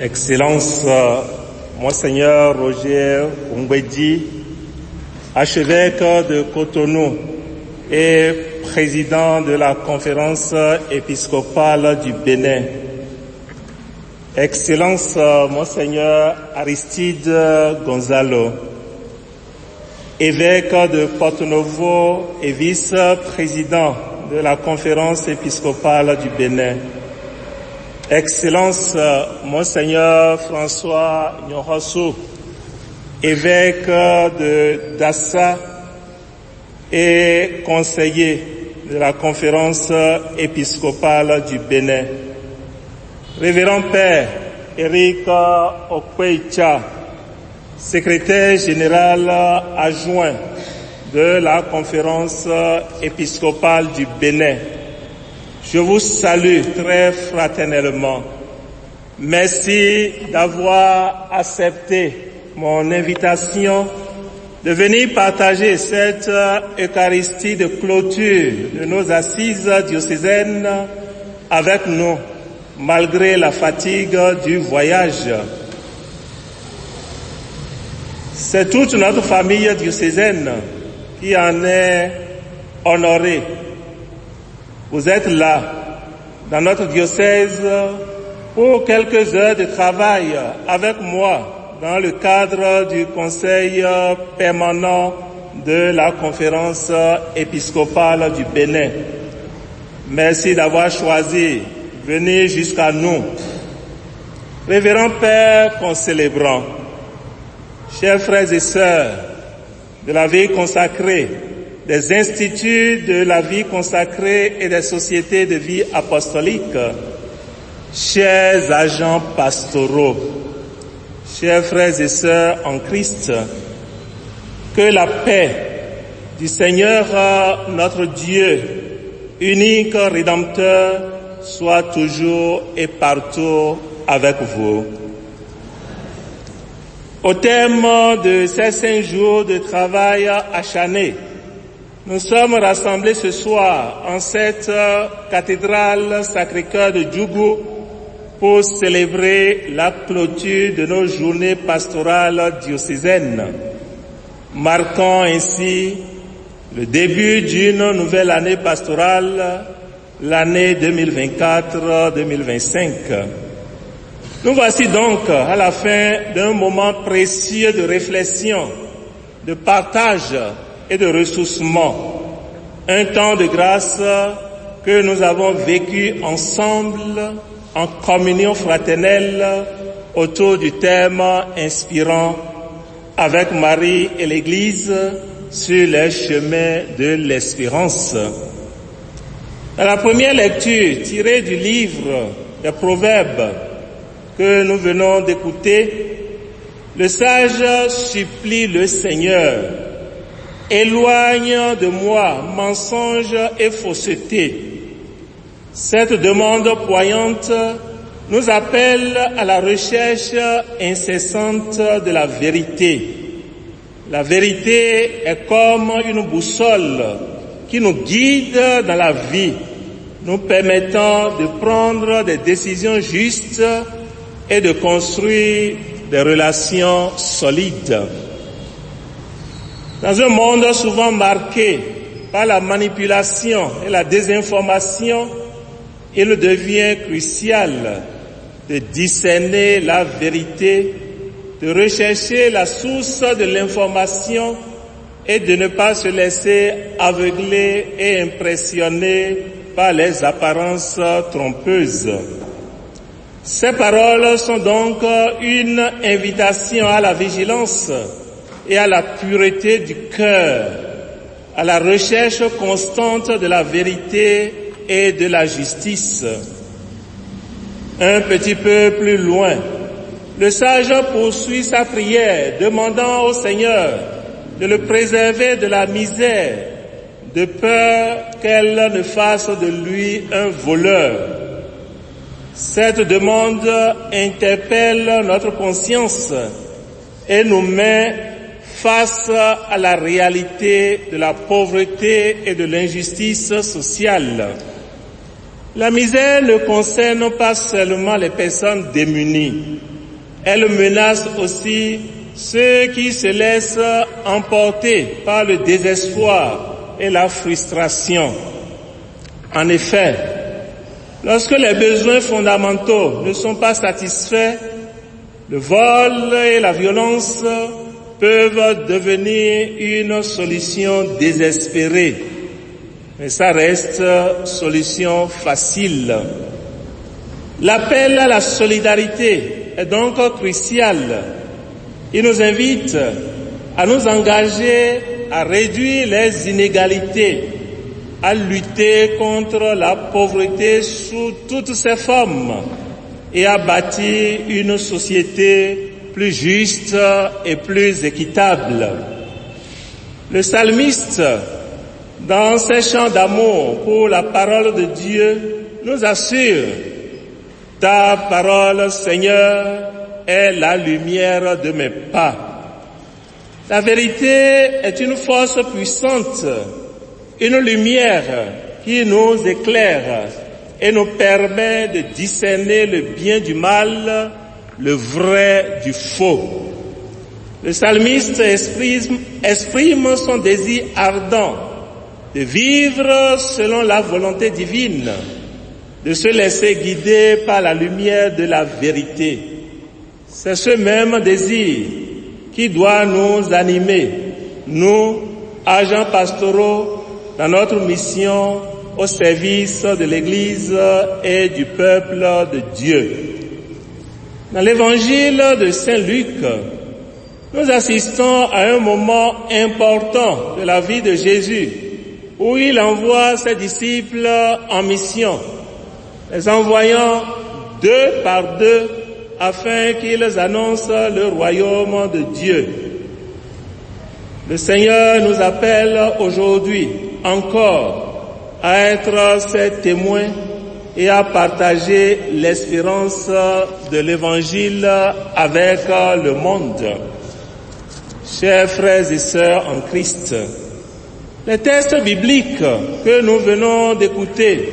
Excellence, Monseigneur Roger Ongwedi, archevêque de Cotonou et président de la conférence épiscopale du Bénin. Excellence, Monseigneur Aristide Gonzalo, évêque de Porto-Novo et vice-président de la conférence épiscopale du Bénin. Excellence, Monseigneur François Nyorossou, évêque de Dassa et conseiller de la conférence épiscopale du Bénin. Révérend Père Eric Okweicha, secrétaire général adjoint de la conférence épiscopale du Bénin. Je vous salue très fraternellement. Merci d'avoir accepté mon invitation de venir partager cette Eucharistie de clôture de nos assises diocésaines avec nous, malgré la fatigue du voyage. C'est toute notre famille diocésaine qui en est honorée. Vous êtes là, dans notre diocèse, pour quelques heures de travail avec moi, dans le cadre du conseil permanent de la conférence épiscopale du Bénin. Merci d'avoir choisi de venir jusqu'à nous. Révérend Père concélébrant, chers frères et sœurs de la vie consacrée, des instituts de la vie consacrée et des sociétés de vie apostolique, chers agents pastoraux, chers frères et sœurs en Christ, que la paix du Seigneur notre Dieu, unique Rédempteur, soit toujours et partout avec vous. Au terme de ces 5 jours de travail acharné, nous sommes rassemblés ce soir en cette cathédrale Sacré-Cœur de Djougou pour célébrer la clôture de nos journées pastorales diocésaines, marquant ainsi le début d'une nouvelle année pastorale, l'année 2024-2025. Nous voici donc à la fin d'un moment précieux de réflexion, de partage et de ressourcement, un temps de grâce que nous avons vécu ensemble en communion fraternelle autour du thème inspirant avec Marie et l'Église sur les chemins de l'espérance. Dans la première lecture tirée du livre des Proverbes que nous venons d'écouter, le sage supplie le Seigneur: éloigne de moi mensonge et fausseté. Cette demande poignante nous appelle à la recherche incessante de la vérité. La vérité est comme une boussole qui nous guide dans la vie, nous permettant de prendre des décisions justes et de construire des relations solides. Dans un monde souvent marqué par la manipulation et la désinformation, il devient crucial de discerner la vérité, de rechercher la source de l'information et de ne pas se laisser aveugler et impressionner par les apparences trompeuses. Ces paroles sont donc une invitation à la vigilance et à la pureté du cœur, à la recherche constante de la vérité et de la justice. Un petit peu plus loin, le sage poursuit sa prière, demandant au Seigneur de le préserver de la misère, de peur qu'elle ne fasse de lui un voleur. Cette demande interpelle notre conscience et nous met face à la réalité de la pauvreté et de l'injustice sociale. La misère ne concerne pas seulement les personnes démunies, Elle menace aussi ceux qui se laissent emporter par le désespoir et la frustration. En effet, lorsque les besoins fondamentaux ne sont pas satisfaits, le vol et la violence peuvent devenir une solution désespérée. Mais ça reste solution facile. L'appel à la solidarité est donc crucial. Il nous invite à nous engager à réduire les inégalités, à lutter contre la pauvreté sous toutes ses formes et à bâtir une société plus juste et plus équitable. Le psalmiste, dans ses chants d'amour pour la parole de Dieu, nous assure: ta parole, Seigneur, est la lumière de mes pas. La vérité est une force puissante, une lumière qui nous éclaire et nous permet de discerner le bien du mal, le vrai du faux. Le psalmiste exprime son désir ardent de vivre selon la volonté divine, de se laisser guider par la lumière de la vérité. C'est ce même désir qui doit nous animer, nous, agents pastoraux, dans notre mission au service de l'Église et du peuple de Dieu. Dans l'évangile de Saint Luc, nous assistons à un moment important de la vie de Jésus, où il envoie ses disciples en mission, les envoyant deux par deux afin qu'ils annoncent le royaume de Dieu. Le Seigneur nous appelle aujourd'hui encore à être ses témoins et à partager l'espérance de l'Évangile avec le monde. Chers frères et sœurs en Christ, les textes bibliques que nous venons d'écouter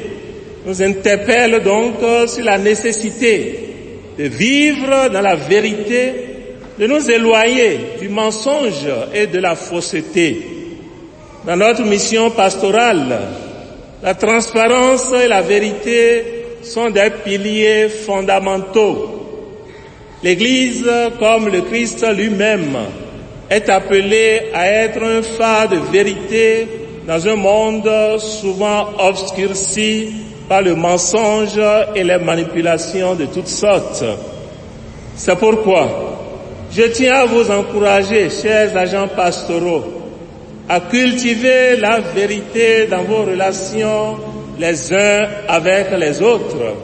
nous interpellent donc sur la nécessité de vivre dans la vérité, de nous éloigner du mensonge et de la fausseté. Dans notre mission pastorale, la transparence et la vérité sont des piliers fondamentaux. L'Église, comme le Christ lui-même, est appelée à être un phare de vérité dans un monde souvent obscurci par le mensonge et les manipulations de toutes sortes. C'est pourquoi je tiens à vous encourager, chers agents pastoraux, à cultiver la vérité dans vos relations les uns avec les autres,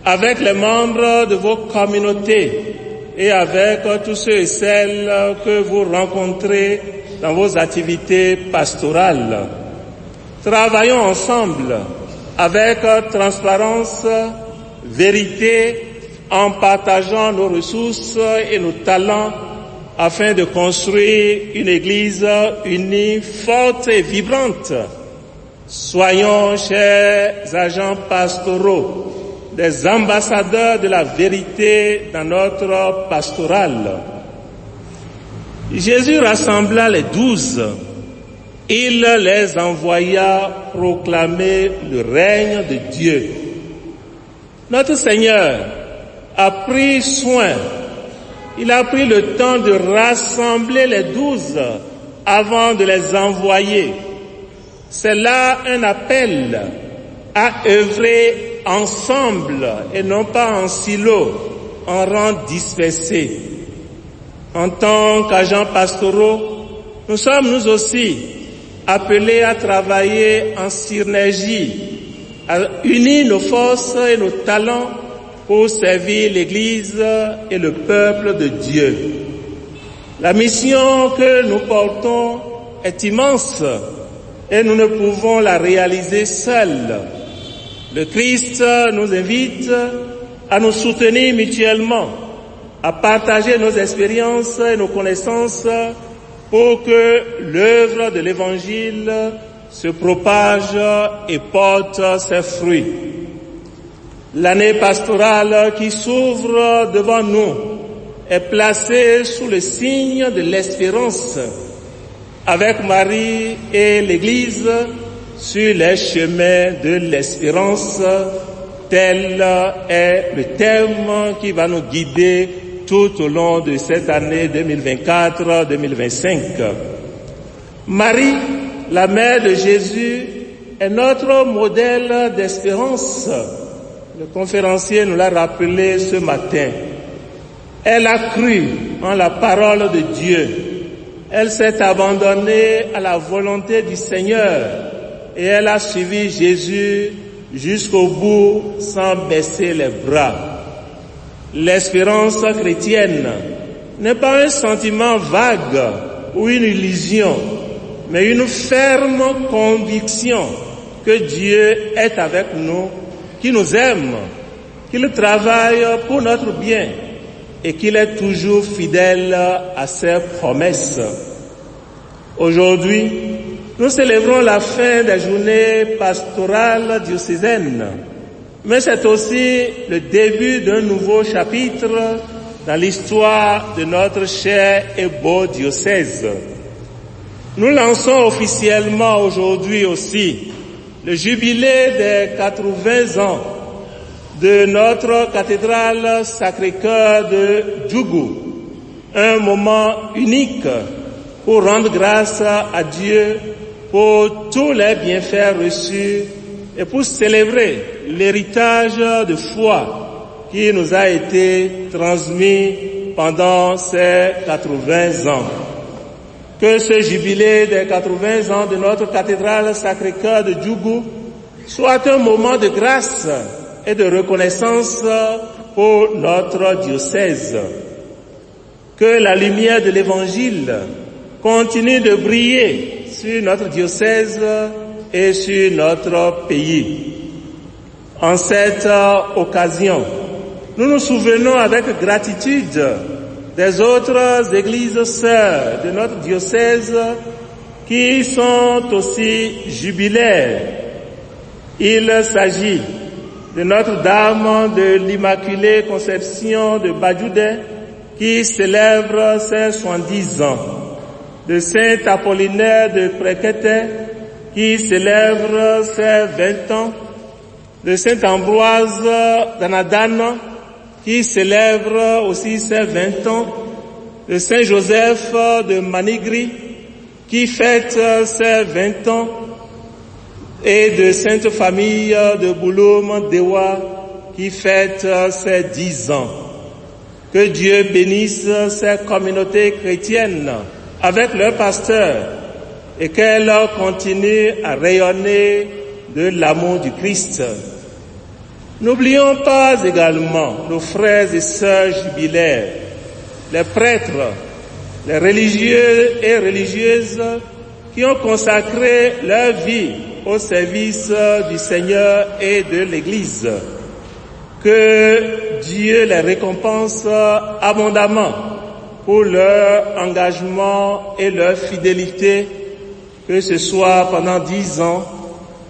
avec les membres de vos communautés et avec tous ceux et celles que vous rencontrez dans vos activités pastorales. Travaillons ensemble avec transparence, vérité, en partageant nos ressources et nos talents afin de construire une Église unie, forte et vibrante. Soyons, chers agents pastoraux, des ambassadeurs de la vérité dans notre pastorale. Jésus rassembla les 12. Il les envoya proclamer le règne de Dieu. Notre Seigneur a pris soin, il a pris le temps de rassembler les 12 avant de les envoyer. C'est là un appel à œuvrer ensemble et non pas en silo, en rang dispersé. En tant qu'agents pastoraux, nous sommes nous aussi appelés à travailler en synergie, à unir nos forces et nos talents pour servir l'Église et le peuple de Dieu. La mission que nous portons est immense et nous ne pouvons la réaliser seuls. Le Christ nous invite à nous soutenir mutuellement, à partager nos expériences et nos connaissances pour que l'œuvre de l'Évangile se propage et porte ses fruits. L'année pastorale qui s'ouvre devant nous est placée sous le signe de l'espérance, avec Marie et l'Église sur les chemins de l'espérance. Tel est le thème qui va nous guider tout au long de cette année 2024-2025. Marie, la mère de Jésus, est notre modèle d'espérance. Le conférencier nous l'a rappelé ce matin. Elle a cru en la parole de Dieu. Elle s'est abandonnée à la volonté du Seigneur et elle a suivi Jésus jusqu'au bout sans baisser les bras. L'espérance chrétienne n'est pas un sentiment vague ou une illusion, mais une ferme conviction que Dieu est avec nous, qu'il nous aime, qu'il travaille pour notre bien et qu'il est toujours fidèle à ses promesses. Aujourd'hui, nous célébrons la fin des journées pastorales diocésaines, mais c'est aussi le début d'un nouveau chapitre dans l'histoire de notre cher et beau diocèse. Nous lançons officiellement aujourd'hui aussi le jubilé des 80 ans de notre cathédrale Sacré-Cœur de Djougou, un moment unique pour rendre grâce à Dieu pour tous les bienfaits reçus et pour célébrer l'héritage de foi qui nous a été transmis pendant ces 80 ans. Que ce jubilé des 80 ans de notre cathédrale Sacré-Cœur de Djougou soit un moment de grâce et de reconnaissance pour notre diocèse. Que la lumière de l'Évangile continue de briller sur notre diocèse et sur notre pays. En cette occasion, nous nous souvenons avec gratitude des autres églises sœurs de notre diocèse qui sont aussi jubilaires. Il s'agit de Notre-Dame de l'Immaculée Conception de Badjoudé qui célèbre ses 70 ans, de Saint Apollinaire de Préqueté qui célèbre ses 20 ans, de Saint Ambroise d'Anadane qui célèbre aussi ses 20 ans, de Saint Joseph de Manigri qui fête ses 20 ans, et de Sainte Famille de Bouloum Dewa qui fête ses 10 ans. Que Dieu bénisse ces communautés chrétiennes avec leurs pasteurs et qu'elles continuent à rayonner de l'amour du Christ. N'oublions pas également nos frères et sœurs jubilaires, les prêtres, les religieux et religieuses qui ont consacré leur vie au service du Seigneur et de l'Église. Que Dieu les récompense abondamment pour leur engagement et leur fidélité, que ce soit pendant 10 ans,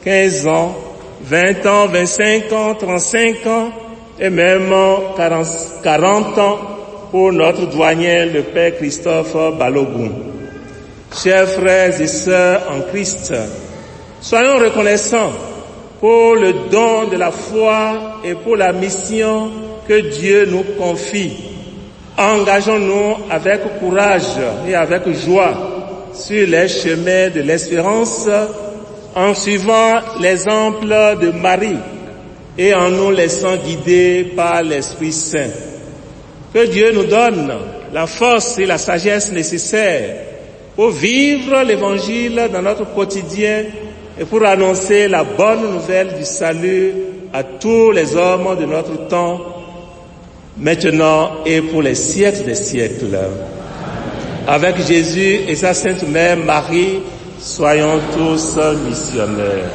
15 ans, 20 ans, 25 ans, 35 ans et même 40 ans pour notre douanier, le Père Christophe Balogun. Chers frères et sœurs en Christ, soyons reconnaissants pour le don de la foi et pour la mission que Dieu nous confie. Engageons-nous avec courage et avec joie sur les chemins de l'espérance en suivant l'exemple de Marie et en nous laissant guider par l'Esprit Saint. Que Dieu nous donne la force et la sagesse nécessaires pour vivre l'Évangile dans notre quotidien et pour annoncer la bonne nouvelle du salut à tous les hommes de notre temps, maintenant et pour les siècles des siècles. Avec Jésus et sa Sainte Mère Marie, soyons tous missionnaires.